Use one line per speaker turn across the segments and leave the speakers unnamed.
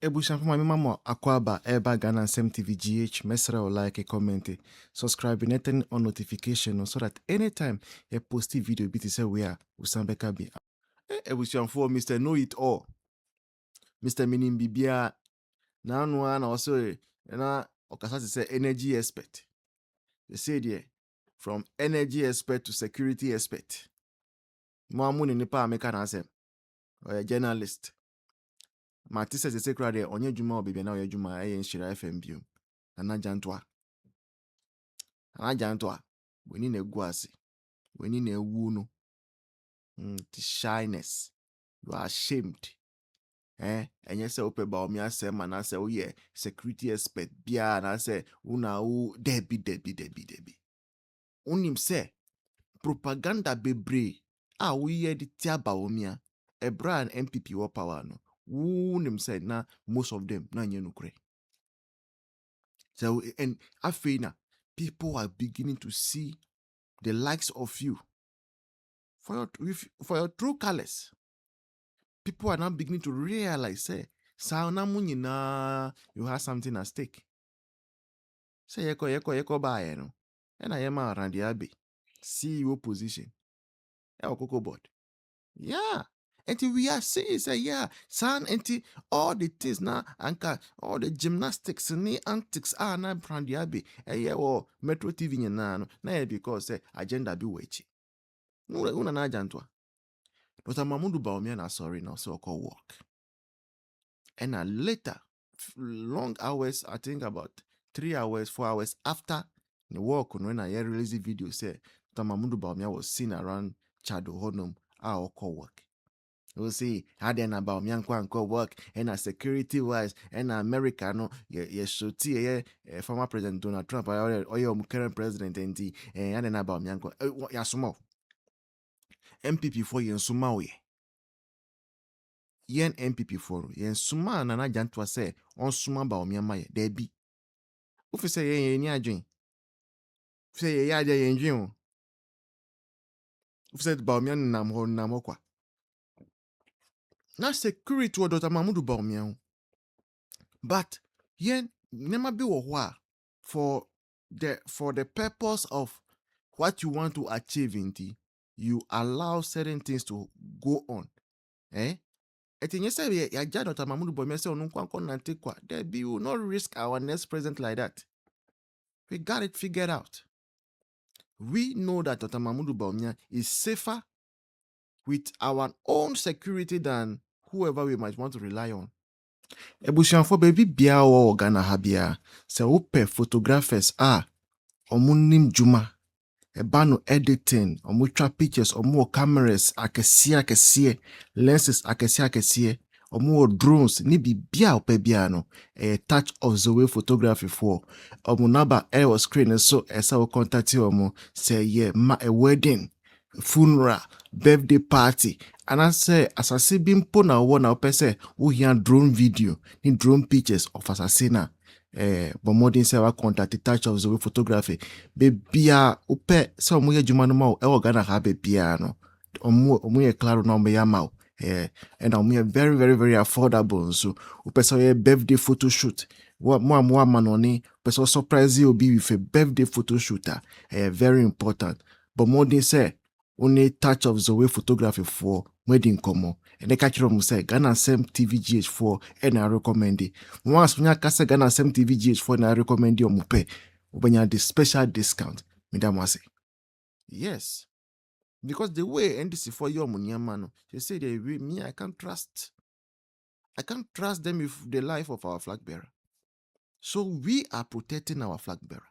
Ebushan for my mama Akwaba Eba Ghana TV GH mesra or like a comment subscribe and turn on notification so that anytime a post video bit is where Usambeka be. Ebushan for Mr. Know It All. Mr. Minim Bibia now one also na okasa say energy expert. They say there from energy expert to security expert. Mwamu ni pa American answer or a journalist. Matisa se sekra de onye dwuma obibi na oyɛ dwuma ɛyɛ nhyira FM bio. Nana Jantuah. Nana Jantuah. Weni na egu ase. Weni na ewu no. The shyness. You are ashamed. Enye se ope Bawumia se mana se oye security expert bia na se una u debi. Unim se propaganda bebre a uye di tia Bawumia. Ebra and NPP wa power no. Unim se na most of them na nye nukre. So, and after people are beginning to see the likes of you for your true colors. People are now beginning to realize, say, you have something at stake. Say, yeko ba no. And I am around the abbey. CEO position. Cocoa board. Yeah. And we are saying, say, yeah, son, and all the things now, anka, all the gymnastics and the antics are now brand the abbey. Yeah, or Metro TV na because say agenda be wechi. Una na Jantuah. But Mamudu Bawumia na sorry now, so called work. And later, long hours, I think about 3 hours, 4 hours after the work, when I released the video, say Mamudu Bawumia was seen around Chado Honum, our call work. We'll see how then about Mianko work and a security wise and America no should former President Donald Trump or your current president and then about Mianko Yasumo NPP for yen Sumawe yen NPP for yen Suma Nana Jantuah say on Suma Bawumia Maye there be if say yen adwin say ye yen dream if say Bawumia nam ho nam okwa na security or Dr. Mamudu Bawumia. But yen never be for the purpose of what you want to achieve you allow certain things to go on. You say ya Dr. Mamudu Bawumia say on we will not risk our next president like that. We got it figured out. We know that Dr. Mamudu Bawumia is safer with our own security than whoever we might want to rely on. Ebushanfo baby bia wo Ghana ha bia se wope photographers omunim juma eba no editing omutwa pictures omu cameras akese lenses akese omu drones ni bibia ope bia no touch of the way photography for omu naba air screen so esa wo contact omu say yeah a wedding funeral birthday party and I say asase bi mpo na wo na opese wo hia drone video ni drone pictures of asasina but modern say wa contact touch of the photography bebia ope say omo ye djuma no ma e Ghana ha bebia no omo ye claro na omo ya ma and omo ye very very very affordable so opese ye birthday photo shoot mo manoni opese surprise you be with a birthday photo shooter very important but modern say only touch of the way photography for wedding komo and the catch room say Ghana TV GH4 and I recommend it. Once when I say Ghana TV GH4 and I recommend you mupe ubenya the special discount. Madam say yes, because the way NDC for your munyamano, they say they me I can't trust them with the life of our flag bearer. So we are protecting our flag bearer.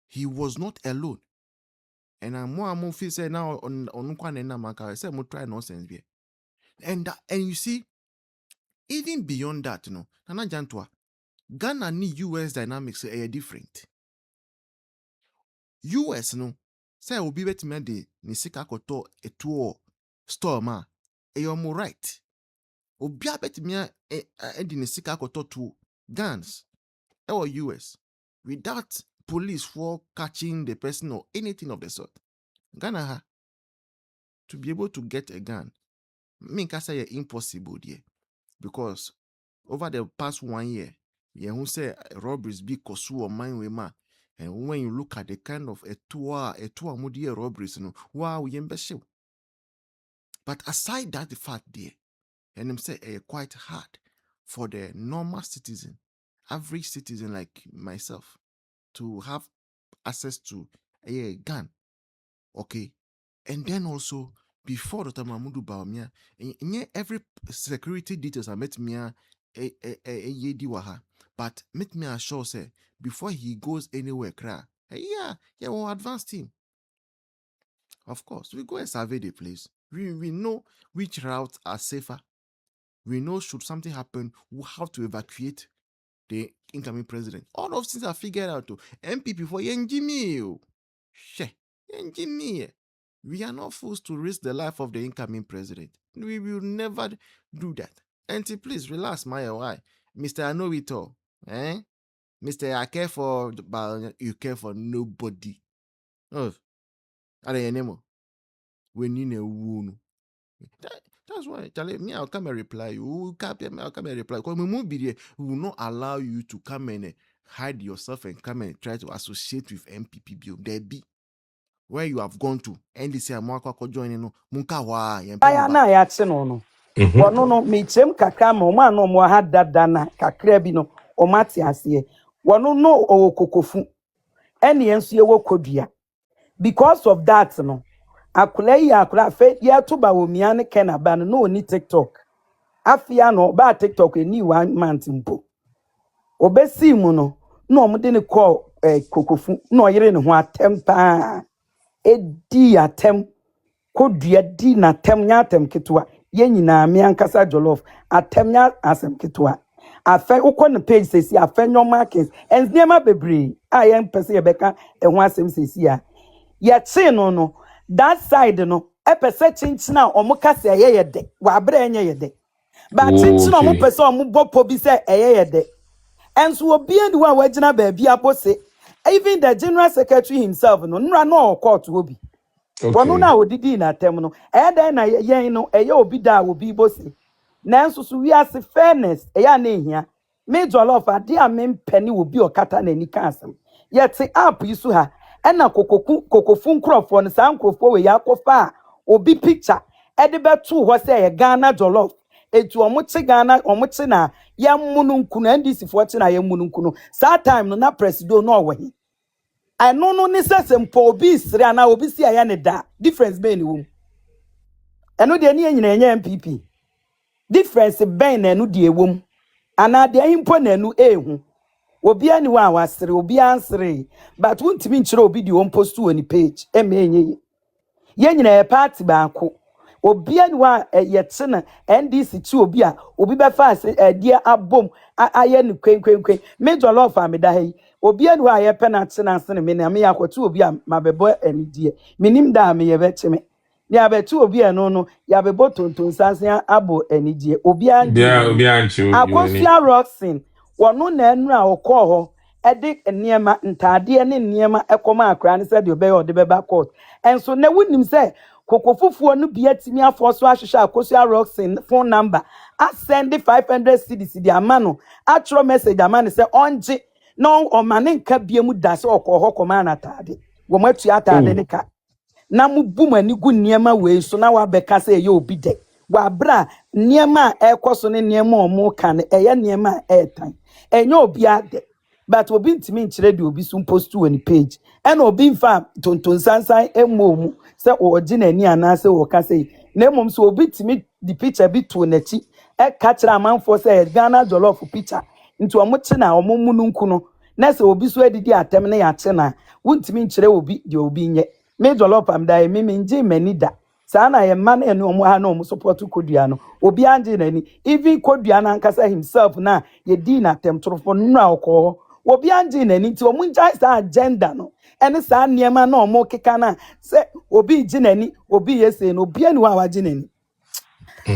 He was not alone. And I'm more feel say now on maka say mo try nonsense be. And you see, even beyond that, Nana Jantuah, Ghana ni US dynamics are different. US say obi betime de ni sika koto etuo store ma more right. Obi betime de ni sika koto to guns or US without police for catching the person or anything of the sort. Ghana to be able to get a gun, me can say impossible there because over the past 1 year, who say robberies be kosu or mine we ma. And when you look at the kind of a two mudi robberies, no, wow, yembeshe. But aside that, the fact there, and I'm say quite hard for the normal citizen, average citizen like myself, to have access to a gun. Okay. And then also, before Dr. Mahmoud Bawumia, every security details I met me but met me assure say before he goes anywhere, yeah, we'll advance team. Of course, we go and survey the place. We know which routes are safer. We know should something happen, we have to evacuate the incoming president. All of things are figured out to NPP for Yenjimi. Yenjimi. We are not forced to risk the life of the incoming president. We will never do that. Auntie, please relax, my why. Mr. I know it all. Mr. I care for, but you care for nobody. Oh, are they anymore? We need a wound. That's why, Charlie, me, I'll come and reply you. I'll come and reply. Because we will not allow you to come and hide yourself and come and try to associate with MPP bill. There be where you have gone to. NDC Amwako joining no Munka wa
Aya na ya che no. Wono no mechem kakra ma o no mo ha dada na kakra bi no o mate ase. Wono no o kokofu. Ene enso ye wo Kwadwo. Because of that no. Akula fe ye to Bawumia ne Kenaba no ni TikTok. Afia no ba TikTok ni 1 month mpo. Obesi mu no no mo de ne call kokofu no yere ne ho atem pa. Edi atem Kwadwo di na tem nya atem ketwa ye nyina me ankasa jollof atem nya asem ketwa afa ukọ ne page sesi afa nyo markets enziema bebre a ye mpese ye beka ehun asem sesi a ye chi no that side no epese chinchina omo kase ye de wa abra enye ye de ba chinchina omo pese omo bopo bi se ye de enso obi eni wa wagina ba bia bose even the general secretary himself no nra no court obi Wanu na odidi na tem no eden na yen no eye obi da obi bosi nanso so wi ase fairness eya na ehia me jollof ade a me mpani obi okata na ni kansem yete app yi so ha ena kokofu nkrofo no sa nkrofo we yakofa obi picture ede betu ho se ye Ghana jollof etu omoche Ghana omoche na ya mmunu nkunu ndc fo che na ya mmunu nkunu sa time no na presido no owe I no necessary for obi sire ana obi si aya ne da difference be ni wom eno de ni nyina enye MPP difference ben na enu de ewom ana de ahimpo na enu ehu obi ani wa wasire obi ansire but wontimi nkyere obi de won post woni page enye ye nyina e party baako obi ani wa ye te na NDC chi obi a obi be fa die abom aye ni kwenkwenkwen me jollof ameda hai obi anu a ye penalty na ase ne me na me yakoto obi a mabebo anidie minim da me ye beche me ni abetu obi anu no ya bebo tonton sansan abo anidie obi anju akofia roxin wono na anu a okọ ho ede niema ntade ne niema ekoma akra ne se de obe ode beba court enso na wunim se kokofufuo no bia timi afo so ahwehwe akosua roxin phone number a send 500 cedis di amano a tro message amane se onje no o mane nka bia mu da se okọ koma na tade wo matu atade ne ka na mu bum ani gu niema we so na wa beka se ye obi de wa bra niema ekoso ne niema o mu ka ne eye niema etan enye obi ade but obi ntimi nkyere de obi so post woni page ena obi mfa tonton sansan emomu se original ana se wo ka se na emom so obi timi di picture bi to na chi e ka kira amanfo se Ghana jollof picture nti omo chi na omo mununku no na se obi so adidi atem na ya chi na wontimi nkyere obi de obi nye me jollof am da me nje manida sa na ye man enu omo ha na omo support Kwadwo no obi anje na ni even Kwadwo na nkasa himself na ye di na atem torofo nra okọ obi anje na ni nti omo njai sa agenda no ene sa niema na omo keka na se obi jinani obi yese no obi anu awaje nani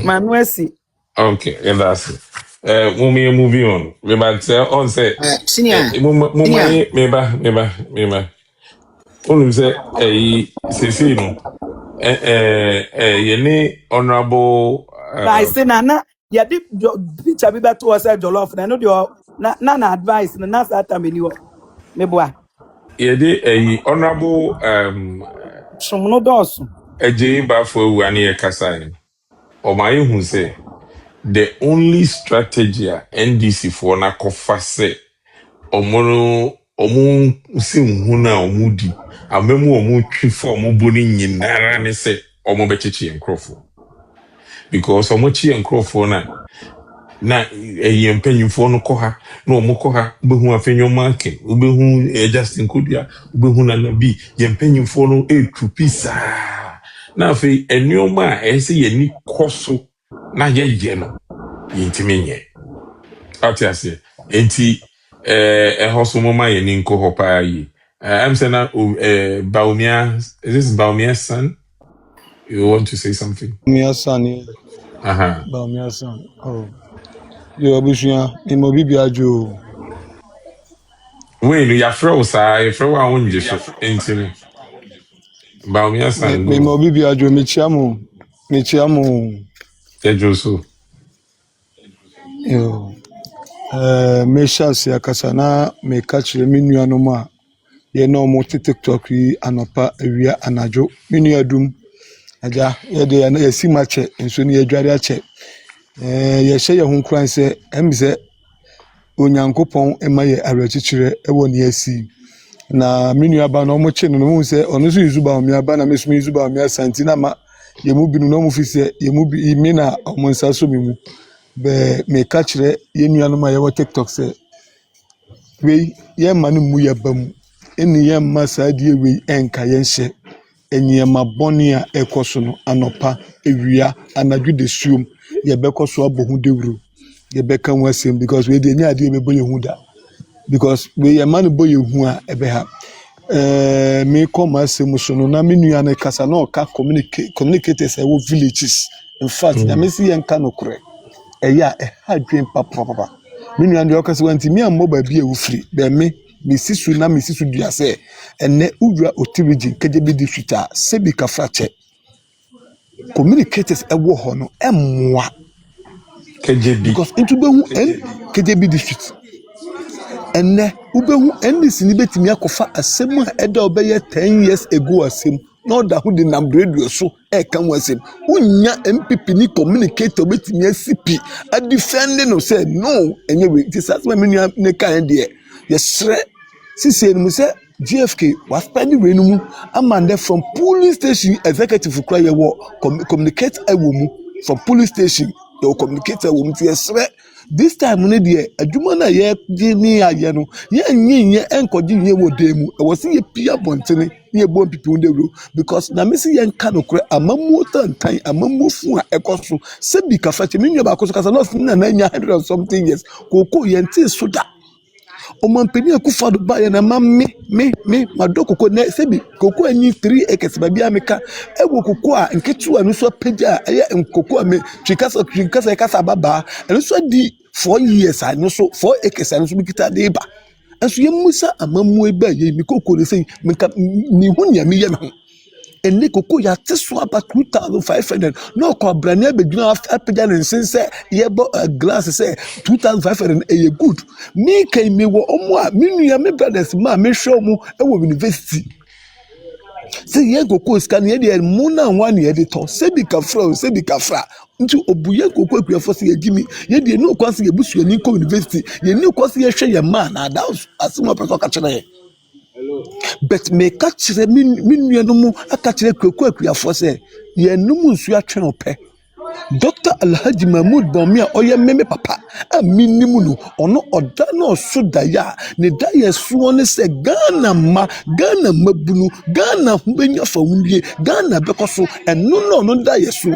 manuesi
okay and that's it. When we moving on we might say on say
Senior,
meba only say say no yene honorable
by senana Yeah, the picture be better to us jollof. I know the na advice na sata meni wo. Me boa.
Yede a honorable
Som no doso.
AJ Bafo wani e kasai. O my hu say the only strategy a NDC for na kofa say omo si hu na omo di amemu omo twi for omo boni nyinara ne say omo bechechi enkrofo because omo chi enkrofo na mpanyimfo no kɔ ha na ɔmo kɔ ha ubehu afenyo market ubehu Justin Kodua ubehu na nabi mpanyimfo no etupisa na afei enioma a ɛsɛ yɛni kɔso na yɛyɛ no yɛntimi nyɛ ate ase enti ɛhɔ mama yɛni nkɔ hɔ paa yi I'm saying na Bawumia, is this Bawumia's son? You want to say something?
Bawumia son. Bawumia son. Oh. Yo abushia N0b0dy.
Wait, you afraid sa you afraid wa won jeso enti no Bawumia san go
N0b0dy mechiamu
Tejoso.
Yo. Me chance akasa na me kachire me nuanom a ye na omo TikTok yi anopa awia anajo me nuadum aja ye de na yesi mache enso ne adware ache ye hye ye ho kran se emze onyankopon ema ye awerɛkyekyerɛ ɛwɔ ne asi na me nuaba na omo che no mu se ono so yuzu Bawumia ba na me so yuzu Bawumia santina ma ye mu binu no mu fi se ye mu bi me na omo nsa so me mu be me kachire ye nuanom a ye wɔ TikTok se we ye manu mu ye bam eni ye ma saadie we enka ye hye enyema bɔne a ɛkɔ no anopa ewia anadwo de suom ye bɛkɔ so abohu dewuro ye bɛka ho asɛm because we de nya ade be boye hu da because we ye manu boye hu a ebe ha me come asɛm so no na me nua ne kasa na ɔka communicators ɛwɔ villages in fact na me si ye nka no korɛ ɛya ɛha dwen papa me nua de ɔka se wanti me ammo ba bi e wufiri be me sisu na me sisu dua se ene udwa otirigi kejebi district a sebi kafrache communicators ɛwɔ hɔ no ɛmmoa
KJB
because into be hu kejebi district ene ubehu NDC ni betimi akofa asem a ɛda obeye 10 years ago asem na oda hu de nam radio so ɛka ho asem unya NPP ni communicator betimi asipi a defend no say no enye we this as me nua ne kan de yesre sisi enu say GFK was spending renumu amande from polling station executive kura ye wo communicate ewo mu from polling station ye communicate ewo mu ti yesre this time ne de adwuma na ye ni aye no ye nyinye enkoji ye wo demu e wo se ye pia bontene ne ye bon pipi ndewro because na me se ye nka no kura amamu tantan amamu fu a ekoso se bi ka fa che me nwa ba koso kasa no na nya 100 and something years koko ye nti so da o man peni akufa do ba ye na ma me madokoko na se bi koko anyi 3 acres ba bia meka e wo koko a nketu anu so pagya eye nkoko a me twikasa kasa baba anu so di 4 years anu so 4 acres anu so bikita de ba enso ye musa amamu e ba ye mi koko de sei meka ni hu nya me ye me ho ene koko ya teso about 2500 no ko brania beduna apagya ne nsense ye bo glass say 2500 e good me kai me wo omo a me nua me brothers ma me hwe omo e wo university say ye koko scan ye de mu na one ye de to se bi ka fra nti obuye koko akuafo se ye gimi ye de no kwase ye busu ani ko university ye ni kwase ye hwe ye ma na da asimo person ka kire but me catch the min no mu akachire kweku akuafo se ye num nsu atwe ope Dr. Alhaji Mahmoud Bawumia oye meme papa a minimu no ono oda na oso daya ne daya so ne se Ghana mabunu Ghana hubenya fa wundie Ghana bekoso eno no no daya so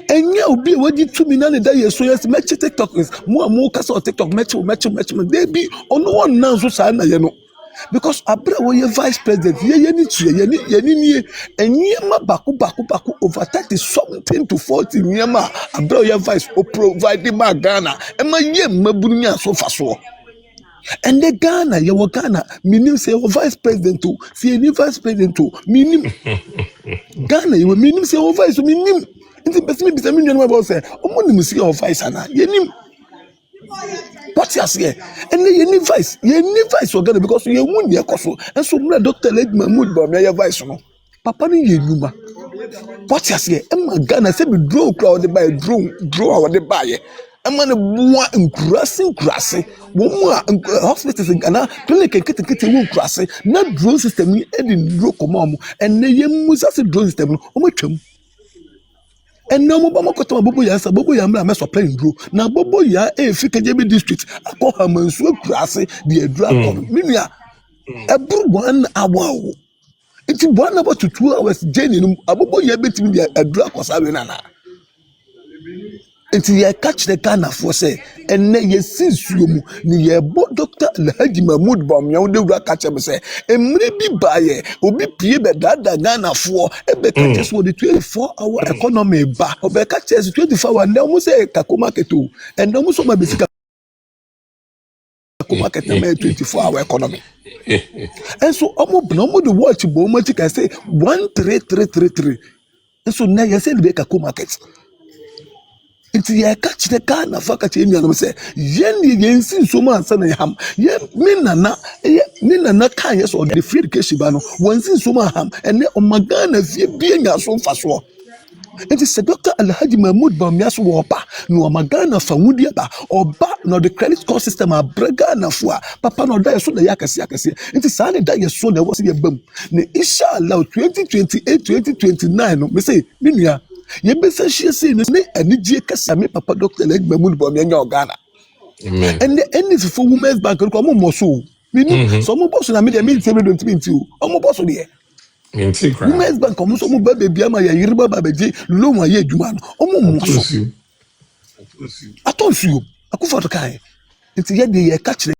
enye obi waji tumi na ne daya so yes meche TikTok mo kasa TikTok meche baby ono one now so sa na ye no because abra wo ye vice president ye ni tue ye ni enyema baku over 30 something to 40 nyema abra wo ye vice o provide ma Ghana e ma ye mabunu nya so fa so and the Ghana ye wo Ghana minim say wo vice president o si ni vice president o minim Ghana ye minim say wo vice minim nti bɛsi mi bisa mi nua no bɛ sɛ ɔmo nim sika of vice ana yɛnim what you say and yɛni vice wɔ Ghana because yɛhu nea ɛkɔ so ɛnso mmerɛ Dr. Mahmood Bawumia yɛ vice no papa no yɛ nnwuma what you say ɛma Ghana sɛ bi drone kura ɔde baayɛ drone a ɔde baayɛ ɛma no boa nkurase wɔn mu a hospitals Ghana clinic nketenkete wɔ nkurase na drone system yi ɛde nduro kɔma ɔmo ɛnɛ yɛn mu sase drone system no ɔmo atwam ɛnna ɔmo ba ɔmo kɔtɔn abobo ya nsa bobo ya mmerɛ amɛ supply nduro na bobo ya efi KJB district akɔ hamansu akurase de aduro akɔ minua ɛburu 1 hour o nti 1 hour to 2 hours journey no abobo ya betimi de aduro akɔ saa wei nana nti yɛ ka kyerɛ Ghanafoɔ sɛ ɛnɛ yɛsi nsuo mu ne yɛbɔ Dr. Mahmood Bawumia wo dewura ka kyerɛ me sɛ mmere bi baayɛ obi pie bɛdaadaa Ghanafoɔ ɛbɛka kyerɛ sɛ wɔde 24-hour economy ba ɔbɛka kyerɛ sɛ 24-hour ɛnɛ ɔmo sɛ kako market o ɛnɛ ɔmo sɛ ɔma bɛsi kako market na mɛyɛ 24-hour economy ɛnso ɔmo bena ɔmo de watch bɔ ɔmo akyi ka sɛ 13333 nso nnɛ yɛsɛ de bɛ kako market nti yɛ ka kyerɛ Ghanafoɔ ka kyerɛ nnuanom sɛ yɛnsi nsuo mu ansa na yɛham me nana kan yɛ sɛ ɔde free education ba no wɔnsi nsuo mu aham ɛnɛ ɔma Ghana fie bie nya so mfasoɔ nti sɛ Dr. Mahmood Bawumia so wɔba na ɔma Ghana fa wudi aba ɔba na ɔde credit score system abrɛ Ghanafoɔ a papa na ɔda yɛ so na yɛ akɛseɛ nti saa ne da yɛ so na ɛwɔ sɛ yɛbam na inshallah 2028 2029 no me sɛ me nua yɛbɛsa hyia sei no ne anigye kasa me papa Dr. Mahmood Bawumia nya Ghana ɛnɛ ɛne fifo women's bank no ɔmo mmɔ so o menim sɛ ɔmo bɔ so na medeɛ mentie me donti menti o ɔmo bɔ so deɛ women's bank ɔmo so ɔmo ba baabi ama yɛyere ba babɛgye loan a yɛ adwuma no ɔmo mmɔ so atɔ nsuo akufo to kae nti yɛde yɛka kyerɛ